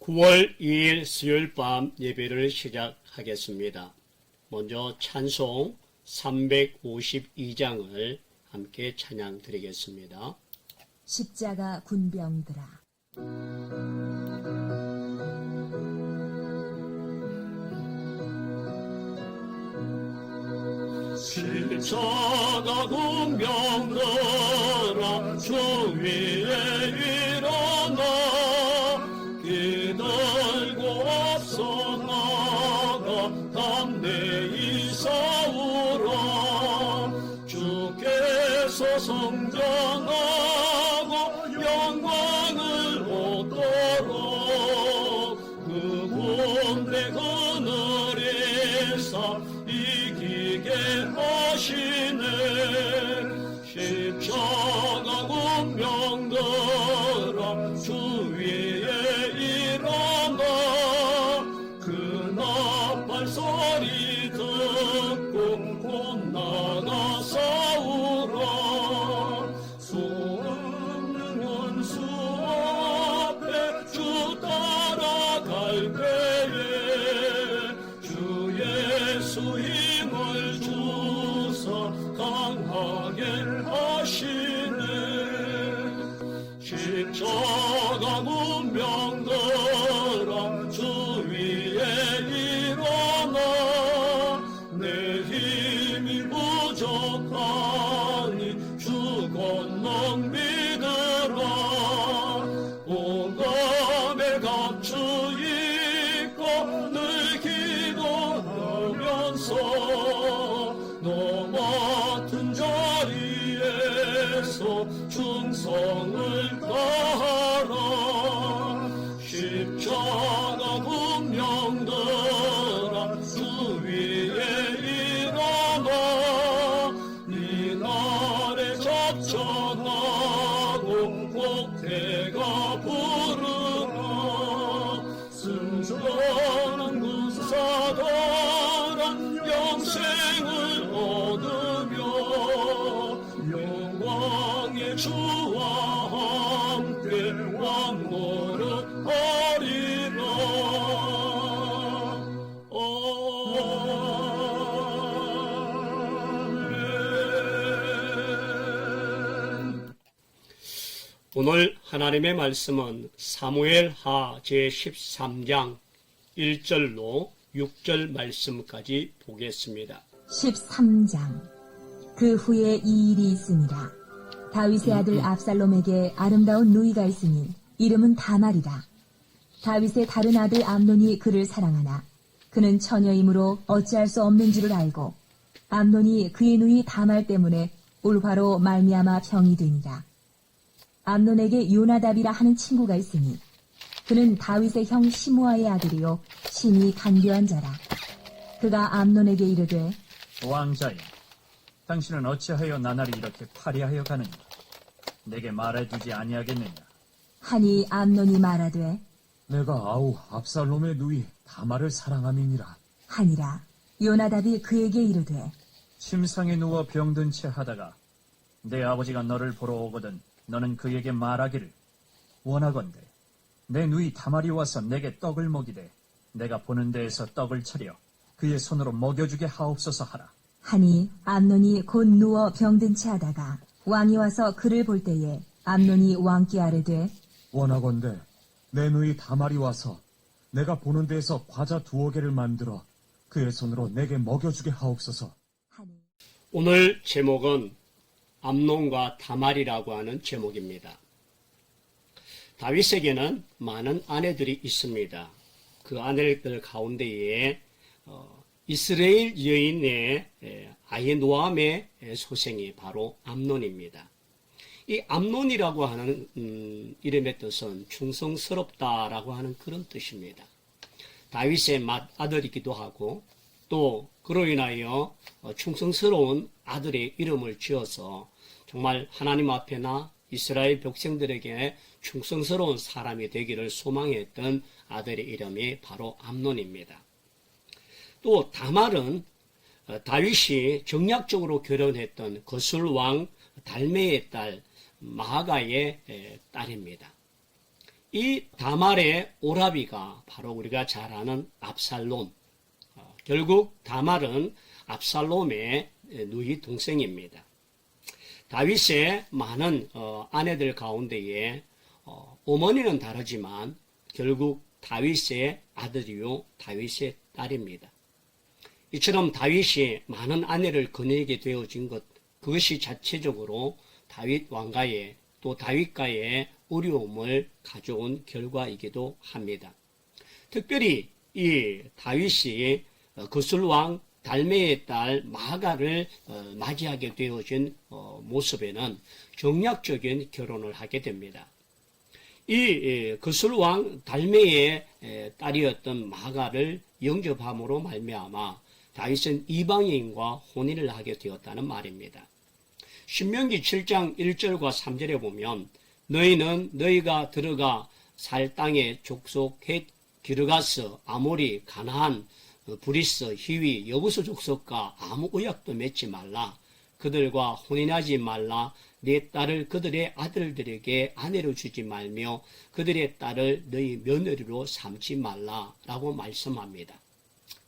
9월 2일 수요일 밤 예배를 시작하겠습니다. 먼저 찬송 352장을 함께 찬양 드리겠습니다. 십자가 군병들아. 십자가 군병들아 주 위에 일어나 기들고 앞서 나가 담대히 싸우라. 주께서 성장하고 영광을 얻도록 그 군대 그늘에서 이기게 하시네. 십자가 군병들아 주 위에 일어나 그 나팔 소리 듣고 곧 나가 싸우라. 수 없는 원수 앞에 주 따라갈 때에 주 예수 힘을 주사 강하게 하시네. 십자가 군병들아 주 위에 일어나 내 힘이 부족하니 주 권능 믿으라. 온감에 감추있고 늘 기도하면서 너 맡은 자리에서 충성을 다하라. 십자가 군병들아 주 위에 일어나 이 날에 작전하고 꼭대가 부르라. 승전한 군사들은 영생을 얻으며 영광의 주와 함께 왕노릇하리라. 아멘. 오늘 하나님의 말씀은 사무엘하 제13장 1절로 6절 말씀까지 보겠습니다. 13장. 그 후에 이 일이 있으니라. 다윗의 아들 압살롬에게 아름다운 누이가 있으니 이름은 다말이라. 다윗의 다른 아들 암논이 그를 사랑하나 그는 처녀이므로 어찌할 수 없는 줄을 알고 암논이 그의 누이 다말 때문에 울화로 말미암아 병이 되니라. 암논에게 요나답이라 하는 친구가 있으니 그는 다윗의 형 시므아의 아들이요 심히 간교한 자라. 그가 암논에게 이르되 왕자여, 당신은 어찌하여 나날이 이렇게 파리하여 가느냐? 내게 말해주지 아니하겠느냐? 하니 암논이 말하되 내가 아우 압살롬의 누이 다말을 사랑함이니라. 하니라. 요나답이 그에게 이르되 침상에 누워 병든 채 하다가 내 아버지가 너를 보러 오거든 너는 그에게 말하기를 원하건대 내 누이 다말이 와서 내게 떡을 먹이되 내가 보는 데에서 떡을 차려 그의 손으로 먹여주게 하옵소서 하라. 하니 암논이 곧 누워 병든 채 하다가 왕이 와서 그를 볼 때에 암논이 왕께 아뢰되 원하건대 내 누이 다말이 와서 내가 보는 데에서 과자 2개를 만들어 그의 손으로 내게 먹여주게 하옵소서. 하니 오늘 제목은 암논과 다말이라고 하는 제목입니다. 다윗에게는 많은 아내들이 있습니다. 그 아내들 가운데에 이스라엘 여인의 아히노암의 소생이 바로 암논입니다. 이 암논이라고 하는 이름의 뜻은 충성스럽다라고 하는 그런 뜻입니다. 다윗의 맏아들이기도 하고 또 그로 인하여 충성스러운 아들의 이름을 지어서 정말 하나님 앞에나 이스라엘 백성들에게 충성스러운 사람이 되기를 소망했던 아들의 이름이 바로 암논입니다. 또 다말은 다윗이 정략적으로 결혼했던 거술왕 달메의 딸 마아가의 딸입니다. 이 다말의 오라비가 바로 우리가 잘 아는 압살롬. 결국 다말은 압살롬의 누이 동생입니다. 다윗의 많은 아내들 가운데에 어머니는 다르지만 결국 다윗의 아들이요 다윗의 딸입니다. 이처럼 다윗이 많은 아내를 거느리게 되어진 것, 그것이 자체적으로 다윗 왕가의 또 다윗가의 어려움을 가져온 결과이기도 합니다. 특별히 이 다윗이 거술왕 달메의 딸 마가를 맞이하게 되어진 모습에는 정략적인 결혼을 하게 됩니다. 이 거술왕 달메의 딸이었던 마가를 영접함으로 말미암아 다윗은 이방인과 혼인을 하게 되었다는 말입니다. 신명기 7장 1절과 3절에 보면 너희는 너희가 들어가 살 땅에 족속 헷 기르가스 아모리 가나안 브리스 히위 여부수 족속과 아무 의약도 맺지 말라. 그들과 혼인하지 말라. 내 딸을 그들의 아들들에게 아내로 주지 말며 그들의 딸을 너희 며느리로 삼지 말라 라고 말씀합니다.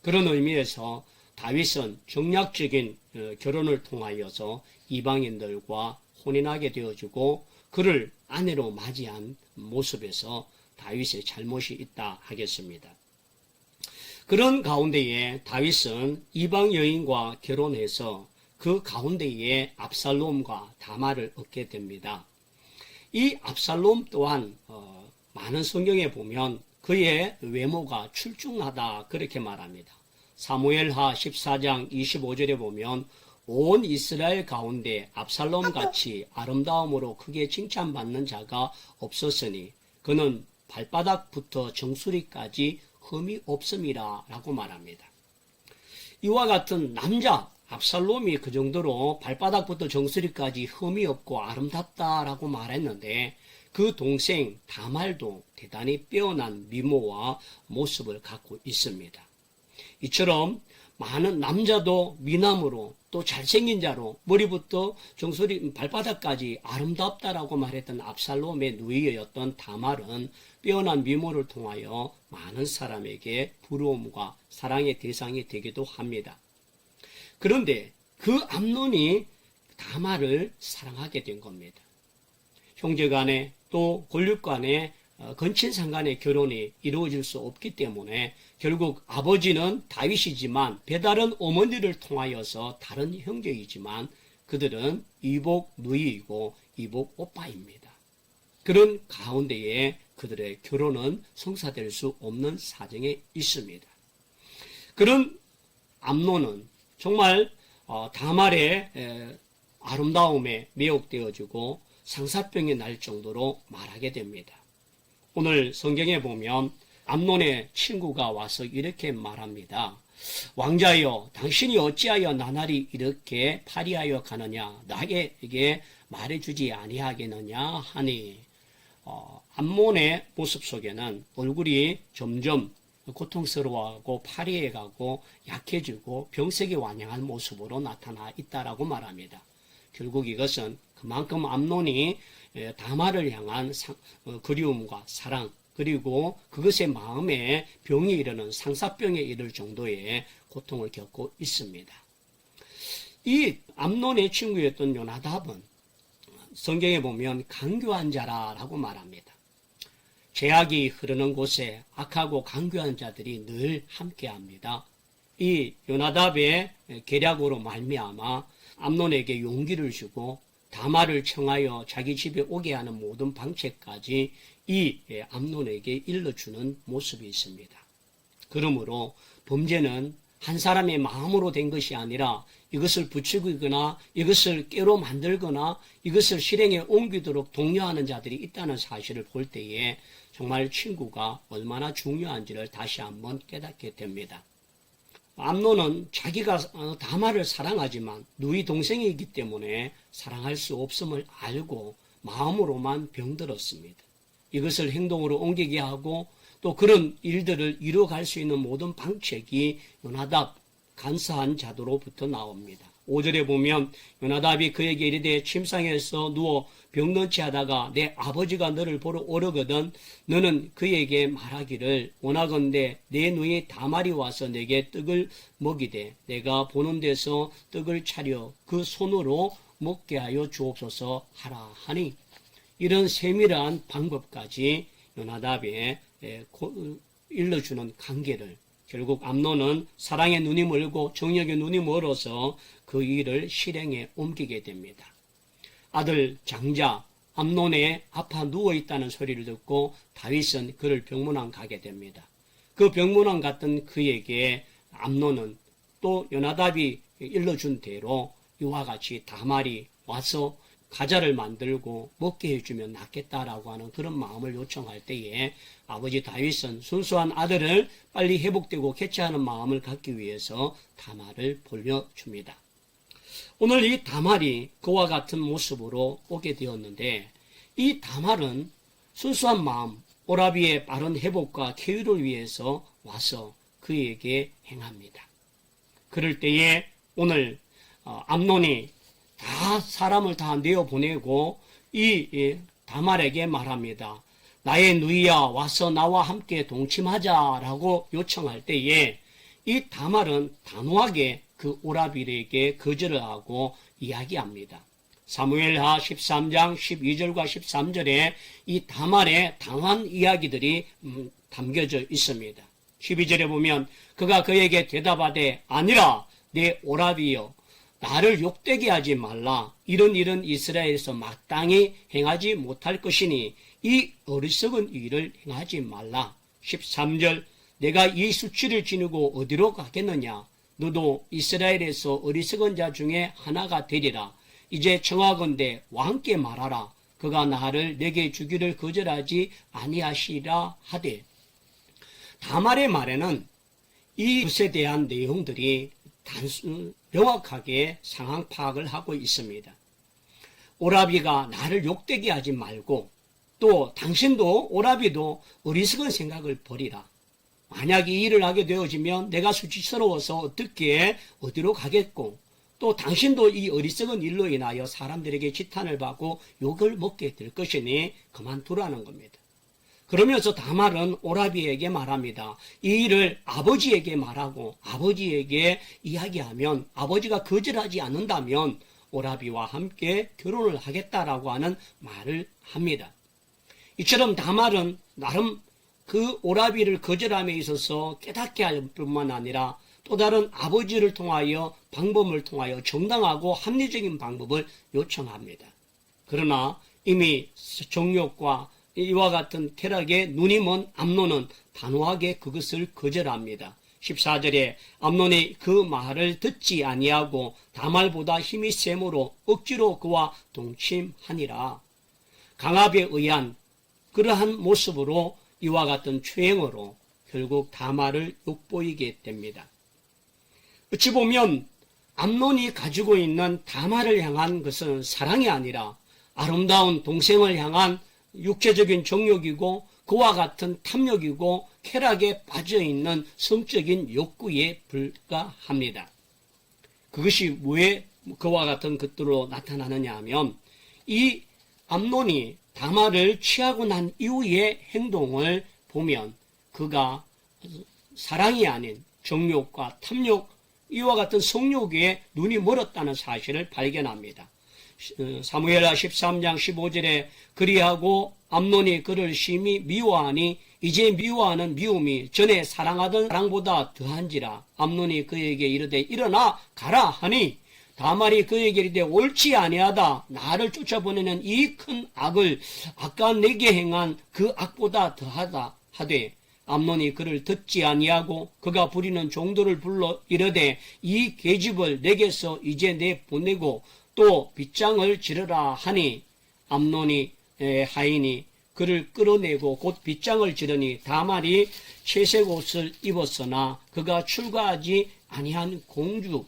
그런 의미에서 다윗은 정략적인 결혼을 통하여서 이방인들과 혼인하게 되어지고 그를 아내로 맞이한 모습에서 다윗의 잘못이 있다 하겠습니다. 그런 가운데에 다윗은 이방 여인과 결혼해서 그 가운데에 압살롬과 다말을 얻게 됩니다. 이 압살롬 또한 많은 성경에 보면 그의 외모가 출중하다 그렇게 말합니다. 사무엘하 14장 25절에 보면 온 이스라엘 가운데 압살롬 같이 아름다움으로 크게 칭찬받는 자가 없었으니 그는 발바닥부터 정수리까지 흠이 없음이라 라고 말합니다. 이와 같은 남자 압살롬이 그 정도로 발바닥부터 정수리까지 흠이 없고 아름답다라고 말했는데 그 동생 다말도 대단히 빼어난 미모와 모습을 갖고 있습니다. 이처럼 많은 남자도 미남으로 또 잘생긴 자로 머리부터 정수리 발바닥까지 아름답다라고 말했던 압살롬의 누이였던 다말은 빼어난 미모를 통하여 많은 사람에게 부러움과 사랑의 대상이 되기도 합니다. 그런데 그 암논이 다말을 사랑하게 된 겁니다. 형제간에 또 권력간에 건친상간의 결혼이 이루어질 수 없기 때문에 결국 아버지는 다윗이지만 배다른 어머니를 통하여서 다른 형제이지만 그들은 이복 누이이고 이복 오빠입니다. 그런 가운데에 그들의 결혼은 성사될 수 없는 사정에 있습니다. 그런 암논은 정말 다말의 아름다움에 매혹되어지고 상사병이 날 정도로 말하게 됩니다. 오늘 성경에 보면 암논의 친구가 와서 이렇게 말합니다. 왕자여, 당신이 어찌하여 나날이 이렇게 파리하여 가느냐? 나에게 말해주지 아니하겠느냐? 하니 암논의 모습 속에는 얼굴이 점점 고통스러워하고 파리해가고 약해지고 병색이 완연한 모습으로 나타나 있다라고 말합니다. 결국 이것은 그만큼 암논이 다말을 향한 그리움과 사랑 그리고 그것의 마음에 병이 이르는 상사병에 이를 정도의 고통을 겪고 있습니다. 이 암논의 친구였던 요나답은 성경에 보면 강교한 자라라고 말합니다. 죄악이 흐르는 곳에 악하고 강교한 자들이 늘 함께합니다. 이 요나답의 계략으로 말미암아 암논에게 용기를 주고 다말을 청하여 자기 집에 오게 하는 모든 방책까지 이 암논에게 일러주는 모습이 있습니다. 그러므로 범죄는 한 사람의 마음으로 된 것이 아니라 이것을 부추기거나 이것을 깨로 만들거나 이것을 실행에 옮기도록 독려하는 자들이 있다는 사실을 볼 때에 정말 친구가 얼마나 중요한지를 다시 한번 깨닫게 됩니다. 암논은 자기가 다말을 사랑하지만 누이 동생이기 때문에 사랑할 수 없음을 알고 마음으로만 병들었습니다. 이것을 행동으로 옮기게 하고 또 그런 일들을 이루어갈 수 있는 모든 방책이 요나답 간사한 자도로부터 나옵니다. 5절에 보면 요나답이 그에게 이르되 침상에서 누워 병든 채 하다가 내 아버지가 너를 보러 오르거든 너는 그에게 말하기를 원하건대 내 누이 다말이 와서 내게 떡을 먹이되 내가 보는 데서 떡을 차려 그 손으로 먹게 하여 주옵소서 하라 하니 이런 세밀한 방법까지 요나답에 일러주는 관계를 결국 암논은 사랑의 눈이 멀고 정력의 눈이 멀어서 그 일을 실행에 옮기게 됩니다. 아들 장자 암논의 아파 누워있다는 소리를 듣고 다윗은 그를 병문안 가게 됩니다. 그 병문안 갔던 그에게 암논은 또 요나답이 일러준 대로 이와 같이 다말이 와서 과자를 만들고 먹게 해주면 낫겠다라고 하는 그런 마음을 요청할 때에 아버지 다윗은 순수한 아들을 빨리 회복되고 개체하는 마음을 갖기 위해서 다말을 보내줍니다. 오늘 이 다말이 그와 같은 모습으로 오게 되었는데 이 다말은 순수한 마음, 오라비의 빠른 회복과 쾌유를 위해서 와서 그에게 행합니다. 그럴 때에 오늘 암논이 다 사람을 다 내어보내고 이 다말에게 말합니다. 나의 누이야 와서 나와 함께 동침하자라고 요청할 때에 이 다말은 단호하게 그 오라비에게 거절을 하고 이야기합니다. 사무엘하 13장 12절과 13절에 이 다말의 당한 이야기들이 담겨져 있습니다. 12절에 보면 그가 그에게 대답하되 아니라 내 오라비여 나를 욕되게 하지 말라. 이런 일은 이스라엘에서 마땅히 행하지 못할 것이니 이 어리석은 일을 행하지 말라. 13절 내가 이 수치를 지니고 어디로 가겠느냐. 너도 이스라엘에서 어리석은 자 중에 하나가 되리라. 이제 청하건대 왕께 말하라. 그가 나를 내게 주기를 거절하지 아니하시라 하되 다말의 말에는 이 것에 대한 내용들이 명확하게 상황 파악을 하고 있습니다. 오라비가 나를 욕되게 하지 말고 또 당신도 오라비도 어리석은 생각을 버리라. 만약 이 일을 하게 되어지면 내가 수치스러워서 어떻게 어디로 가겠고 또 당신도 이 어리석은 일로 인하여 사람들에게 지탄을 받고 욕을 먹게 될 것이니 그만두라는 겁니다. 그러면서 다말은 오라비에게 말합니다. 이 일을 아버지에게 말하고 아버지에게 이야기하면 아버지가 거절하지 않는다면 오라비와 함께 결혼을 하겠다라고 하는 말을 합니다. 이처럼 다말은 나름 그 오라비를 거절함에 있어서 깨닫게 할 뿐만 아니라 또 다른 아버지를 통하여 방법을 통하여 정당하고 합리적인 방법을 요청합니다. 그러나 이미 정욕과 이와 같은 쾌락에 눈이 먼 암논은 단호하게 그것을 거절합니다. 14절에 암논이 그 말을 듣지 아니하고 다말보다 힘이 세므로 억지로 그와 동침하니라. 강압에 의한 그러한 모습으로 이와 같은 추행으로 결국 다말을 욕보이게 됩니다. 어찌 보면 암논이 가지고 있는 다말을 향한 것은 사랑이 아니라 아름다운 동생을 향한 육체적인 정욕이고 그와 같은 탐욕이고 쾌락에 빠져있는 성적인 욕구에 불과합니다. 그것이 왜 그와 같은 것들로 나타나느냐 하면 이 암논이 다말을 취하고 난 이후의 행동을 보면 그가 사랑이 아닌 정욕과 탐욕 이와 같은 성욕에 눈이 멀었다는 사실을 발견합니다. 사무엘하 13장 15절에 그리하고 암논이 그를 심히 미워하니 이제 미워하는 미움이 전에 사랑하던 사랑보다 더한지라. 암논이 그에게 이르되 일어나 가라 하니 다말이 그에게 이르되 옳지 아니하다. 나를 쫓아보내는 이 큰 악을 아까 내게 행한 그 악보다 더하다 하되 암논이 그를 듣지 아니하고 그가 부리는 종들을 불러 이르되 이 계집을 내게서 이제 내보내고 또 빗장을 지르라 하니 암논이 하인이 그를 끌어내고 곧 빗장을 지르니 다말이 채색 옷을 입었으나 그가 출가하지 아니한 공주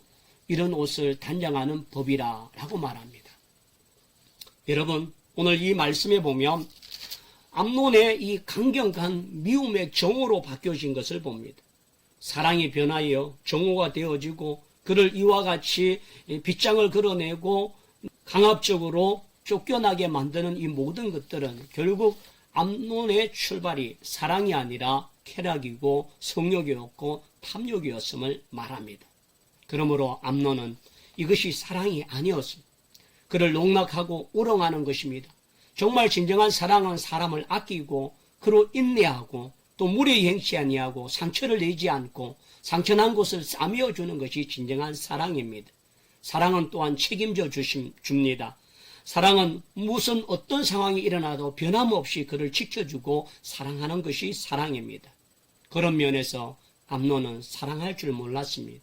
이런 옷을 단장하는 법이라 라고 말합니다. 여러분 오늘 이 말씀에 보면 암논의 이 강경한 미움의 정오로 바뀌어진 것을 봅니다. 사랑이 변하여 정오가 되어지고 그를 이와 같이 빗장을 걸어내고 강압적으로 쫓겨나게 만드는 이 모든 것들은 결국 암논의 출발이 사랑이 아니라 쾌락이고 성욕이었고 탐욕이었음을 말합니다. 그러므로 암논은 이것이 사랑이 아니었습니다. 그를 농락하고 우롱하는 것입니다. 정말 진정한 사랑은 사람을 아끼고 그로 인내하고 또 무례히 행치 아니하고 상처를 내지 않고 상처난 곳을 싸매어 주는 것이 진정한 사랑입니다. 사랑은 또한 책임져 줍니다. 사랑은 무슨 어떤 상황이 일어나도 변함없이 그를 지켜주고 사랑하는 것이 사랑입니다. 그런 면에서 암논은 사랑할 줄 몰랐습니다.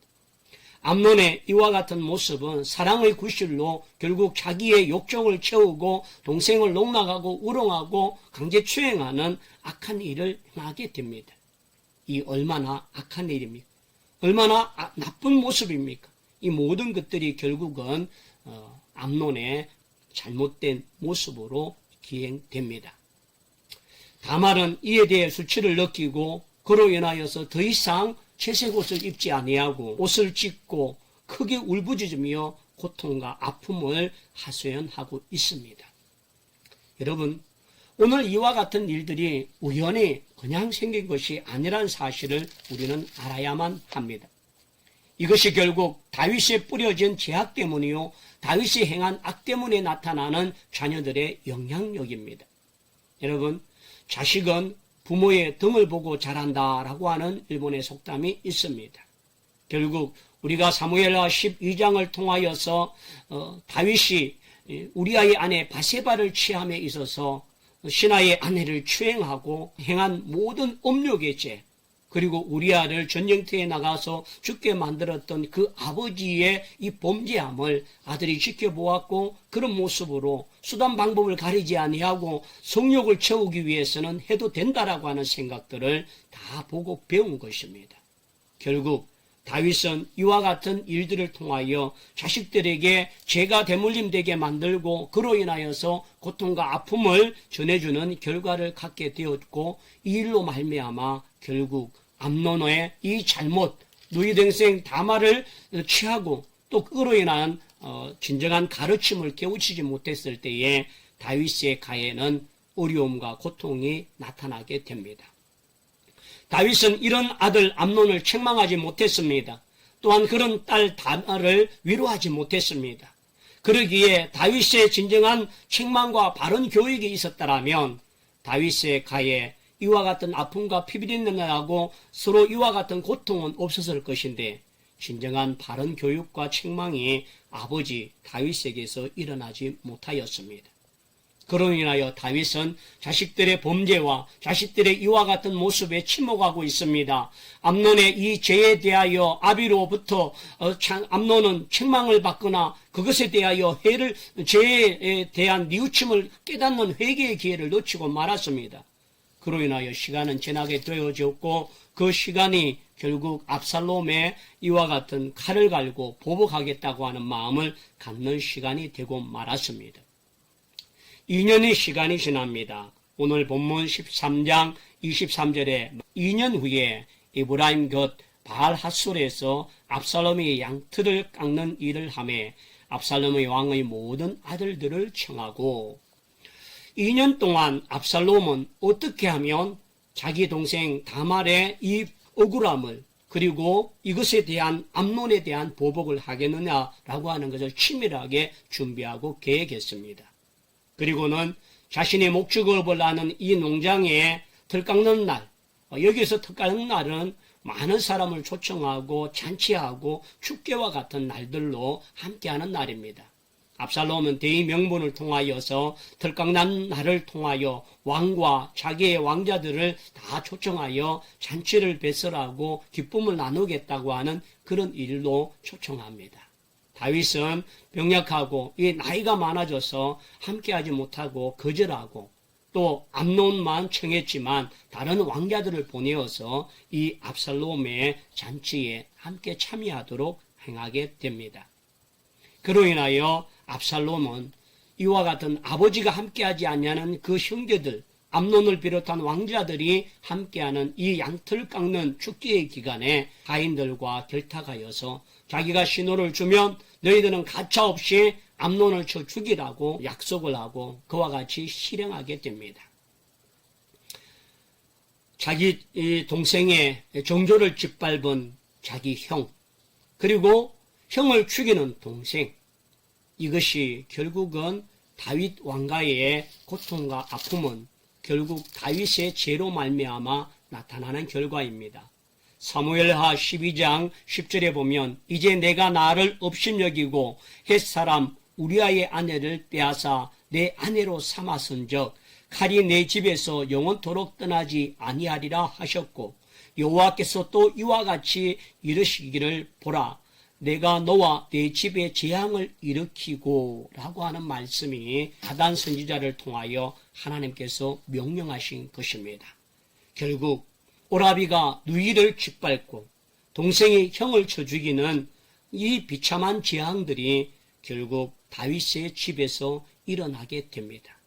암논의 이와 같은 모습은 사랑의 구실로 결국 자기의 욕정을 채우고 동생을 농락하고 우롱하고 강제추행하는 악한 일을 행하게 됩니다. 이 얼마나 악한 일입니까? 얼마나 나쁜 모습입니까? 이 모든 것들이 결국은 암논의 잘못된 모습으로 기행됩니다. 다말은 이에 대해 수치를 느끼고 그로 인하여서 더 이상 채색 옷을 입지 아니하고 옷을 찢고 크게 울부짖으며 고통과 아픔을 하소연하고 있습니다. 여러분, 오늘 이와 같은 일들이 우연히 그냥 생긴 것이 아니란 사실을 우리는 알아야만 합니다. 이것이 결국 다윗에 뿌려진 죄악 때문이요, 다윗이 행한 악 때문에 나타나는 자녀들의 영향력입니다. 여러분, 자식은 부모의 등을 보고 자란다라고 하는 일본의 속담이 있습니다. 결국 우리가 사무엘하 12장을 통하여서 다윗이 우리아의 아내 바세바를 취함에 있어서 신하의 아내를 추행하고 행한 모든 음욕의 죄, 그리고 우리아를 전쟁터에 나가서 죽게 만들었던 그 아버지의 이 범죄함을 아들이 지켜보았고, 그런 모습으로 수단 방법을 가리지 아니하고 성욕을 채우기 위해서는 해도 된다라고 하는 생각들을 다 보고 배운 것입니다. 결국 다윗은 이와 같은 일들을 통하여 자식들에게 죄가 대물림되게 만들고 그로 인하여서 고통과 아픔을 전해주는 결과를 갖게 되었고, 이 일로 말미암아 결국 암논의 이 잘못, 누이 동생 다말을 취하고 또 그로 인한 진정한 가르침을 깨우치지 못했을 때에 다윗의 가에는 어려움과 고통이 나타나게 됩니다. 다윗은 이런 아들 암논을 책망하지 못했습니다. 또한 그런 딸 다말을 위로하지 못했습니다. 그러기에 다윗의 진정한 책망과 바른 교육이 있었다면 다윗의 가에 이와 같은 아픔과 피비린내 나고 서로 이와 같은 고통은 없었을 것인데, 진정한 바른 교육과 책망이 아버지 다윗에게서 일어나지 못하였습니다. 그로 인하여 다윗은 자식들의 범죄와 자식들의 이와 같은 모습에 침묵하고 있습니다. 암논의 이 죄에 대하여 아비로부터 암논은 책망을 받거나 그것에 대하여 죄에 대한 뉘우침을 깨닫는 회개의 기회를 놓치고 말았습니다. 그로 인하여 시간은 지나게 되어졌고, 그 시간이 결국 압살롬의 이와 같은 칼을 갈고 보복하겠다고 하는 마음을 갖는 시간이 되고 말았습니다. 2년의 시간이 지납니다. 오늘 본문 13장 23절에 2년 후에 에브라임 곁 바알 핫솔에서 압살롬이 양털을 깎는 일을 하며 압살롬의 왕의 모든 아들들을 청하고, 2년 동안 압살롬은 어떻게 하면 자기 동생 다말의 이 억울함을, 그리고 이것에 대한 암논에 대한 보복을 하겠느냐라고 하는 것을 치밀하게 준비하고 계획했습니다. 그리고는 자신의 목축업을 하는 이 농장에 털 깎는 날, 여기서 털 깎는 날은 많은 사람을 초청하고 잔치하고 축제와 같은 날들로 함께하는 날입니다. 압살롬은 대의 명분을 통하여서 털 깎는 날을 통하여 왕과 자기의 왕자들을 다 초청하여 잔치를 배설하고 기쁨을 나누겠다고 하는 그런 일로 초청합니다. 다윗은 병약하고 이 나이가 많아져서 함께하지 못하고 거절하고, 또 암논만 청했지만 다른 왕자들을 보내어서 이 압살롬의 잔치에 함께 참여하도록 행하게 됩니다. 그로 인하여 압살롬은 이와 같은 아버지가 함께하지 않냐는 그 형제들, 암논을 비롯한 왕자들이 함께하는 이 양털 깎는 축제의 기간에 가인들과 결탁하여서 자기가 신호를 주면 너희들은 가차없이 암논을 쳐 죽이라고 약속을 하고 그와 같이 실행하게 됩니다. 자기 동생의 정조를 짓밟은 자기 형, 그리고 형을 죽이는 동생, 이것이 결국은 다윗 왕가의 고통과 아픔은 결국 다윗의 죄로 말미암아 나타나는 결과입니다. 사무엘하 12장 10절에 보면 이제 내가 나를 업신여기고 헷사람 우리아의 아내를 빼앗아 내 아내로 삼았은즉 칼이 내 집에서 영원토록 떠나지 아니하리라 하셨고 여호와께서 또 이와 같이 이르시기를 보라 내가 너와 내 집에 재앙을 일으키고 라고 하는 말씀이 나단 선지자를 통하여 하나님께서 명령하신 것입니다. 결국 오라비가 누이를 짓밟고 동생이 형을 쳐 죽이는 이 비참한 재앙들이 결국 다윗의 집에서 일어나게 됩니다.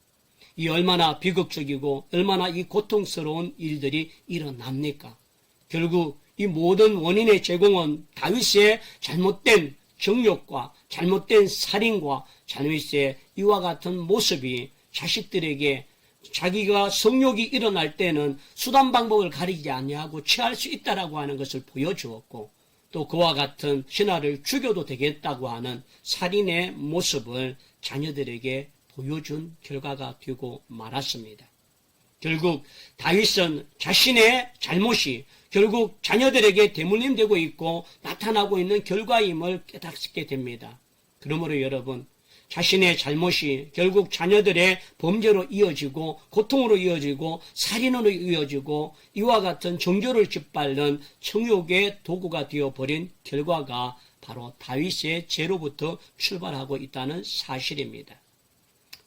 이 얼마나 비극적이고 얼마나 이 고통스러운 일들이 일어납니까? 결국 이 모든 원인의 제공은 다윗의 잘못된 정욕과 잘못된 살인과 다윗의 이와 같은 모습이 자식들에게 자기가 성욕이 일어날 때는 수단 방법을 가리지 아니하고 취할 수 있다라고 하는 것을 보여주었고 또 그와 같은 신하를 죽여도 되겠다고 하는 살인의 모습을 자녀들에게 보여준 결과가 되고 말았습니다. 결국 다윗은 자신의 잘못이 결국 자녀들에게 대물림되고 있고 나타나고 있는 결과임을 깨닫게 됩니다. 그러므로 여러분, 자신의 잘못이 결국 자녀들의 범죄로 이어지고 고통으로 이어지고 살인으로 이어지고 이와 같은 정조를 짓밟는 정욕의 도구가 되어버린 결과가 바로 다윗의 죄로부터 출발하고 있다는 사실입니다.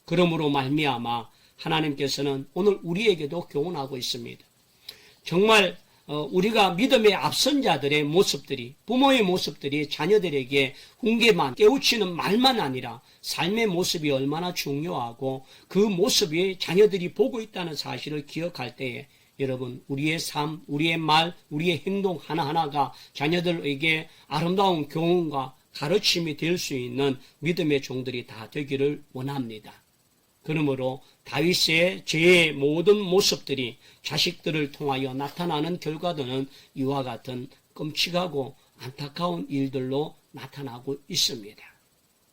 그러므로 말미암아 하나님께서는 오늘 우리에게도 교훈하고 있습니다. 정말 우리가 믿음의 앞선 자들의 모습들이 부모의 모습들이 자녀들에게 훈계만 깨우치는 말만 아니라 삶의 모습이 얼마나 중요하고 그 모습이 자녀들이 보고 있다는 사실을 기억할 때에 여러분 우리의 삶, 우리의 말, 우리의 행동 하나하나가 자녀들에게 아름다운 교훈과 가르침이 될 수 있는 믿음의 종들이 다 되기를 원합니다. 그러므로 다윗의 죄의 모든 모습들이 자식들을 통하여 나타나는 결과들은 이와 같은 끔찍하고 안타까운 일들로 나타나고 있습니다.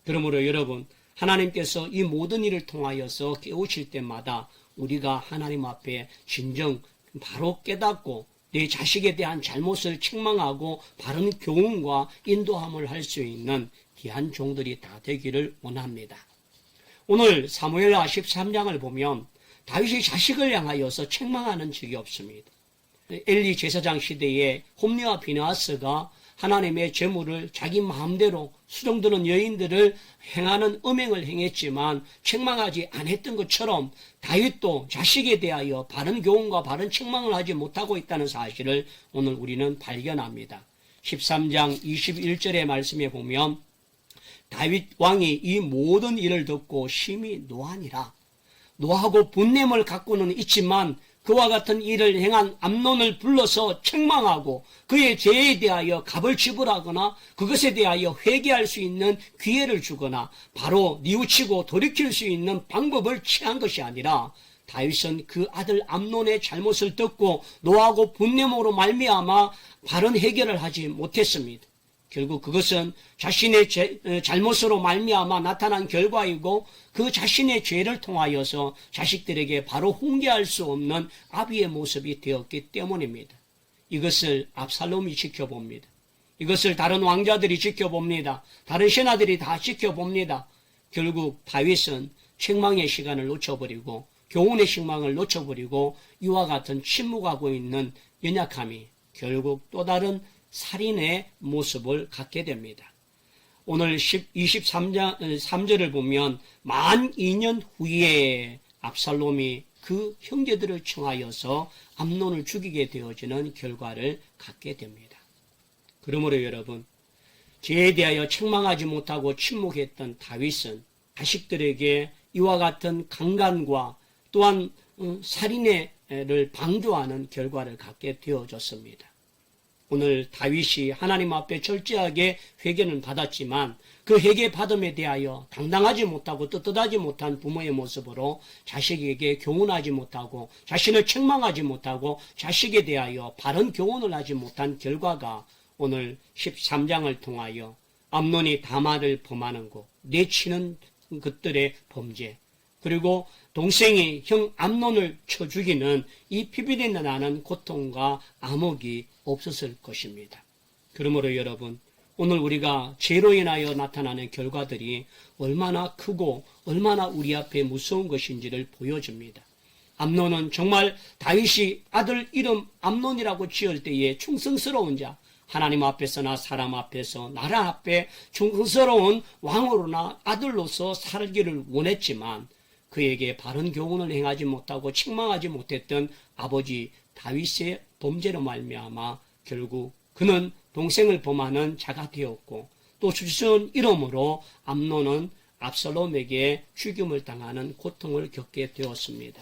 그러므로 여러분 하나님께서 이 모든 일을 통하여서 깨우칠 때마다 우리가 하나님 앞에 진정 바로 깨닫고 내 자식에 대한 잘못을 책망하고 바른 교훈과 인도함을 할 수 있는 귀한 종들이 다 되기를 원합니다. 오늘 사무엘하 13장을 보면 다윗이 자식을 향하여서 책망하는 적이 없습니다. 엘리 제사장 시대에 홈리와 비느하스가 하나님의 제물을 자기 마음대로 수종드는 여인들을 행하는 음행을 행했지만 책망하지 않았던 것처럼 다윗도 자식에 대하여 바른 교훈과 바른 책망을 하지 못하고 있다는 사실을 오늘 우리는 발견합니다. 13장 21절의 말씀에 보면 다윗 왕이 이 모든 일을 듣고 심히 노하니라. 노하고 분냄을 갖고는 있지만 그와 같은 일을 행한 암논을 불러서 책망하고 그의 죄에 대하여 값을 지불하거나 그것에 대하여 회개할 수 있는 기회를 주거나 바로 뉘우치고 돌이킬 수 있는 방법을 취한 것이 아니라 다윗은 그 아들 암논의 잘못을 듣고 노하고 분냄으로 말미암아 바른 해결을 하지 못했습니다. 결국 그것은 자신의 잘못으로 말미암아 나타난 결과이고 그 자신의 죄를 통하여서 자식들에게 바로 훈계할 수 없는 아비의 모습이 되었기 때문입니다. 이것을 압살롬이 지켜봅니다. 이것을 다른 왕자들이 지켜봅니다. 다른 신하들이 다 지켜봅니다. 결국 다윗은 책망의 시간을 놓쳐버리고 교훈의 식망을 놓쳐버리고 이와 같은 침묵하고 있는 연약함이 결국 또 다른 살인의 모습을 갖게 됩니다. 오늘 23장 3절을 보면 만 2년 후에 압살롬이 그 형제들을 청하여서 암논을 죽이게 되어지는 결과를 갖게 됩니다. 그러므로 여러분, 죄에 대하여 책망하지 못하고 침묵했던 다윗은 자식들에게 이와 같은 강간과 또한 살인을 방조하는 결과를 갖게 되어졌습니다. 오늘 다윗이 하나님 앞에 철저하게 회개는 받았지만 그 회개 받음에 대하여 당당하지 못하고 떳떳하지 못한 부모의 모습으로 자식에게 교훈하지 못하고 자신을 책망하지 못하고 자식에 대하여 바른 교훈을 하지 못한 결과가 오늘 13장을 통하여 암논이 다말을 범하는 것, 내치는 것들의 범죄, 그리고 동생이 형 암논을 쳐 죽이는 이 피비린내 나는 고통과 암흑이 없었을 것입니다. 그러므로 여러분, 오늘 우리가 죄로 인하여 나타나는 결과들이 얼마나 크고 얼마나 우리 앞에 무서운 것인지를 보여줍니다. 암논은 정말 다윗이 아들 이름 암논이라고 지을 때에 충성스러운 자, 하나님 앞에서나 사람 앞에서 나라 앞에 충성스러운 왕으로나 아들로서 살기를 원했지만 그에게 바른 교훈을 행하지 못하고 책망하지 못했던 아버지 다윗의 범죄로 말미암아 결국 그는 동생을 범하는 자가 되었고 또 주신 이름으로 암논은 압살롬에게 죽임을 당하는 고통을 겪게 되었습니다.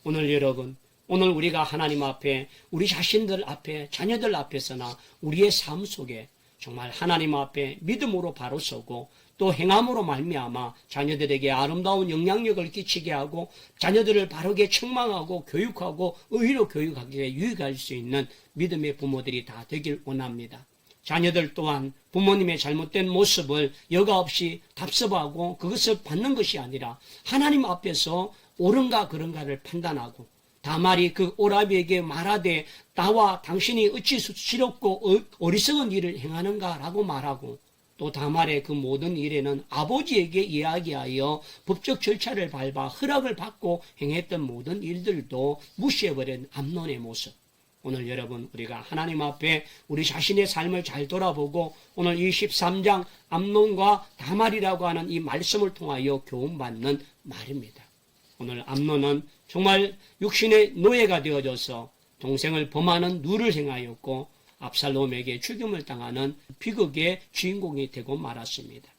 오늘 여러분, 오늘 우리가 하나님 앞에 우리 자신들 앞에 자녀들 앞에서나 우리의 삶 속에 정말 하나님 앞에 믿음으로 바로 서고 또 행함으로 말미암아 자녀들에게 아름다운 영향력을 끼치게 하고 자녀들을 바르게 책망하고 교육하고 의로 교육하기에 유익할 수 있는 믿음의 부모들이 다 되길 원합니다. 자녀들 또한 부모님의 잘못된 모습을 여과 없이 답습하고 그것을 받는 것이 아니라 하나님 앞에서 옳은가 그른가를 판단하고 다말이 그 오라비에게 말하되 나와 당신이 어찌 수치롭고 어리석은 일을 행하는가라고 말하고 또 다말의 그 모든 일에는 아버지에게 이야기하여 법적 절차를 밟아 허락을 받고 행했던 모든 일들도 무시해버린 암논의 모습. 오늘 여러분 우리가 하나님 앞에 우리 자신의 삶을 잘 돌아보고 오늘 23장 암논과 다말이라고 하는 이 말씀을 통하여 교훈받는 말입니다. 오늘 암논은 정말 육신의 노예가 되어져서 동생을 범하는 누를 행하였고 압살롬에게 죽임을 당하는 비극의 주인공이 되고 말았습니다.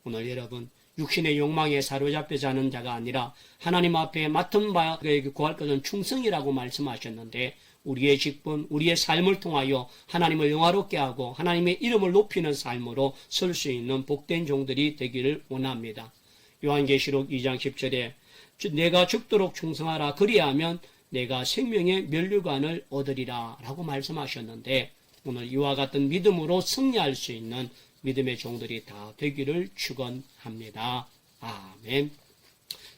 오늘 여러분 육신의 욕망에 사로잡혀 사는 자가 아니라 하나님 앞에 맡은 바에게 구할 것은 충성이라고 말씀하셨는데 우리의 직분, 우리의 삶을 통하여 하나님을 영화롭게 하고 하나님의 이름을 높이는 삶으로 설 수 있는 복된 종들이 되기를 원합니다. 요한계시록 2장 10절에 내가 죽도록 충성하라 그리하면 내가 생명의 면류관을 얻으리라 라고 말씀하셨는데 오늘 이와 같은 믿음으로 승리할 수 있는 믿음의 종들이 다 되기를 축원합니다. 아멘.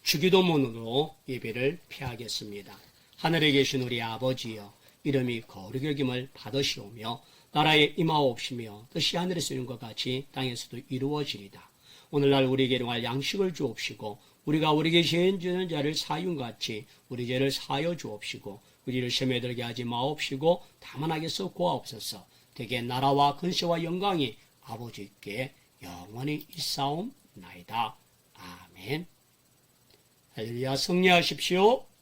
주기도문으로 예배를 피하겠습니다. 하늘에 계신 우리 아버지여 이름이 거룩히 여김을 받으시오며 나라에 임하옵시며 뜻이 하늘에서 이룬 것 같이 땅에서도 이루어지리다. 오늘날 우리에게 일용할 양식을 주옵시고 우리가 우리에게 죄 지는 자를 사윤같이 우리 죄를 사여 주옵시고 우리를 시험에 들게 하지 마옵시고 다만 하게서 구하옵소서. 대개 나라와 근세와 영광이 아버지께 영원히 있사옵나이다. 아멘. 할렐루야. 승리하십시오.